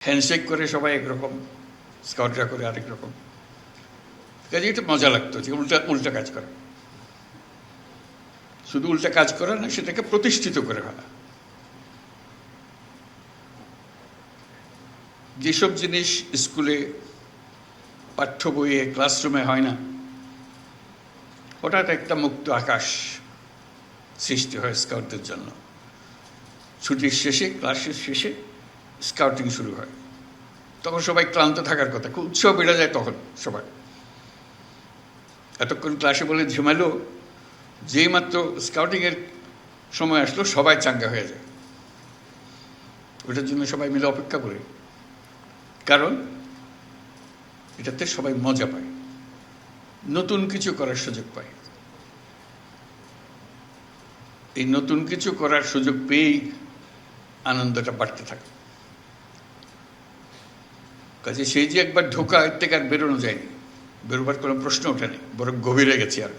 Handshake করে সবাই একরকম, স্কাউটরা করে আরেক রকম। কাজে এটা মজা লাগতো যে উল্টা উল্টা কাজ করা, শুধু উল্টা কাজ করা না, সেটাকে প্রতিষ্ঠিত করে ফেলা। যেসব জিনিস স্কুলে পাঠ্য বইয়ে ক্লাসরুমে হয় না, হঠাৎ একটা মুক্ত আকাশ সৃষ্টি হয় স্কাউটদের জন্য। ছুটির শেষে, ক্লাসের শেষে স্কাউটিং শুরু হয়। তখন সবাই ক্লান্ত থাকার কথা, খুব উৎসাহ বেড়ে যায় তখন সবাই। এতক্ষণ ক্লাসে বলে ঝিমালো, যেই মাত্র স্কাউটিংয়ের সময় আসলো সবাই চাঙ্গা হয়ে যায়। ওটার জন্য সবাই মিলে অপেক্ষা করে, কারণ এটাতে সবাই মজা পায়, নতুন কিছু করার সুযোগ পায়। এই নতুন কিছু করার সুযোগ পেয়েই আনন্দটা বাড়তে থাকে। কাজে সেই যে একবার ঢোকা, এর থেকে আর বেরোনো যায়নি, বেরোবার কোনো প্রশ্ন ওঠেনি, বরং গভীরে গেছি আর।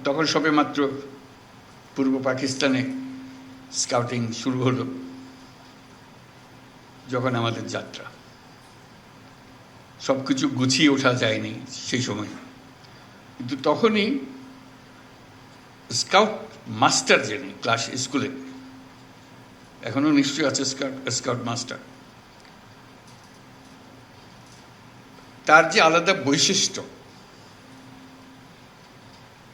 তখন সবে মাত্র পূর্ব পাকিস্তানে স্কাউটিং শুরু হলো, যখন আমাদের যাত্রা। সব কিছু গুছিয়ে ওঠা যায়নি সেই সময়, কিন্তু তখনই স্কাউট মাস্টার, যিনি ক্লাস স্কুলে, এখনো নিশ্চয়ই আছে স্কাউট মাস্টার, তার যে আলাদা বৈশিষ্ট্য,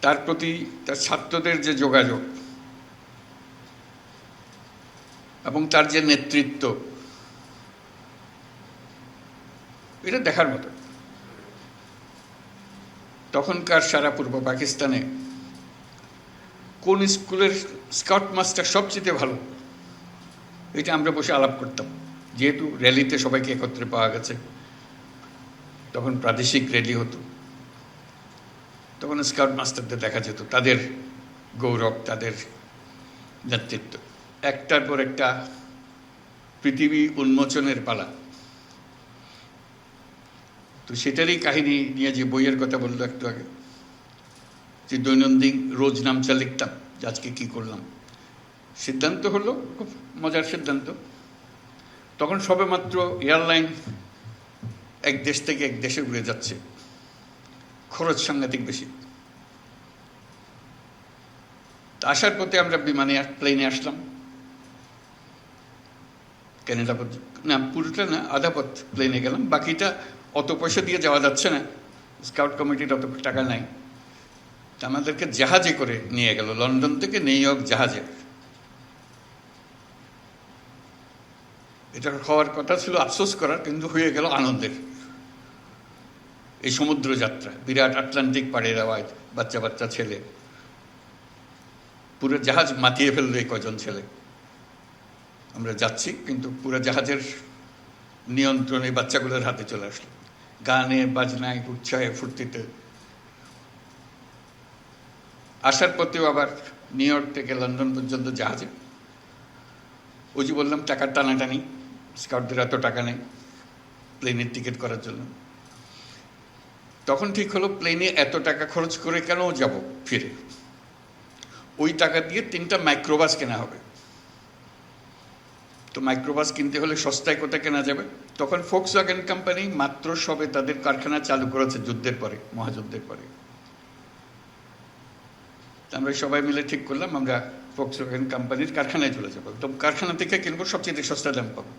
তার প্রতি তার ছাত্রদের যে যোগাযোগ এবং তার যে নেতৃত্ব, এটা দেখার মতো। তখনকার সারা পূর্ব পাকিস্তানে কোন স্কুলের স্কাউট মাস্টার সবচেয়ে ভালো, এটা আমরা বসে আলাপ করতাম। যেহেতু র্যালিতে সবাইকে একত্রে পাওয়া গেছে, তখন প্রাদেশিক র্যালি হতো, তখন স্কাউট মাস্টারদের দেখা যেত, তাদের গৌরব, তাদের নেতৃত্ব। একটার পর একটা পৃথিবী উন্মোচনের পালা। তো সেটারই কাহিনী নিয়ে যে বইয়ের কথা বললো একটু আগে, যে দৈনন্দিন রোজ নামচা লিখতাম যে আজকে কী করলাম। সিদ্ধান্ত হলো, খুব মজার সিদ্ধান্ত, তখন সবে মাত্র এয়ারলাইন এক দেশ থেকে এক দেশে উড়ে যাচ্ছে, খরচ সাংঘাতিক বেশি। আসার পথে আমরা প্লেনে আসলাম, ক্যানাডা না, পুরোটা না, আধা পথ প্লেনে গেলাম, বাকিটা অত পয়সা দিয়ে যাওয়া যাচ্ছে না, স্কাউট কমিটির অত টাকা নাই। তা আমাদেরকে জাহাজে করে নিয়ে গেল, লন্ডন থেকে নিউ ইয়র্ক জাহাজে। এটা হওয়ার কথা ছিল আফসোস করার, কিন্তু হয়ে গেল আনন্দের। এই সমুদ্র যাত্রা, বিরাট আটলান্টিক পাড়ের আওয়াজ, বাচ্চা বাচ্চা ছেলে, পুরো জাহাজ মাতিয়ে ফেললো এই কজন ছেলে। আমরা যাচ্ছি, কিন্তু পুরো জাহাজের নিয়ন্ত্রণ এই বাচ্চাগুলোর হাতে চলে আসলো, গানে বাজনায় উৎসাহে ফুর্তিতে। আসার পথেও আবার নিউ ইয়র্ক থেকে লন্ডন পর্যন্ত জাহাজে। ওই যে বললাম টাকার টানাটানি, স্কাউটদের এত টাকা নেই প্লেনের টিকিট করার জন্য। তখন ঠিক হলো, প্লেনে এত টাকা খরচ করে কেন যাব ফিরে, ওই টাকা দিয়ে 3টা মাইক্রোবাস কেনা হবে। তো মাইক্রোবাস কিনতে হলে সস্তায় কোথায় কেনা যাবে? তখন ফোক্সওয়াগন কোম্পানি মাত্র সবে তাদের কারখানা চালু করেছে, যুদ্ধের পরে, মহাযুদ্ধের পরে। আমরা সবাই মিলে ঠিক করলাম আমরা ফোক্সওয়াগন কোম্পানির কারখানায় চলে যাবো, তো কারখানা থেকে কিনবো, সবচেয়ে সস্তা দাম পাবো।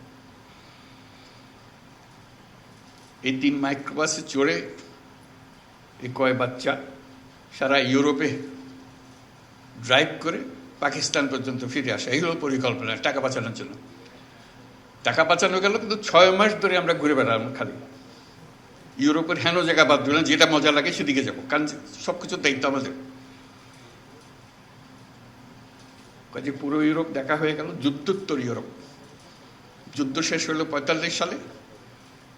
এই 3 মাইক্রোবাসে চড়ে এই কয় বাচ্চা সারা ইউরোপে ড্রাইভ করে পাকিস্তান পর্যন্ত ফিরে আসা, এই হলো পরিকল্পনা, টাকা বাঁচানোর জন্য। টাকা বাঁচানো গেল, কিন্তু 6 মাস ধরে আমরা ঘুরে বেড়ালাম খালি ইউরোপের হেন জায়গা বাদ দিলাম, যেটা মজা লাগে সেদিকে যাবো, কারণ সব কিছুর দায়িত্ব আমাদের। কাজে পুরো ইউরোপ দেখা হয়ে গেল, যুদ্ধোত্তর ইউরোপ। যুদ্ধ শেষ হলো 45 সালে,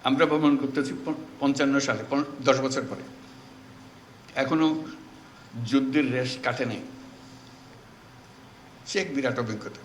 আমরা ভ্রমণ করতেছি 55 সালে, 10 বছর পরে। এখনো যুদ্ধের রেশ কাটে নেই। সে এক বিরাট অভিজ্ঞতা।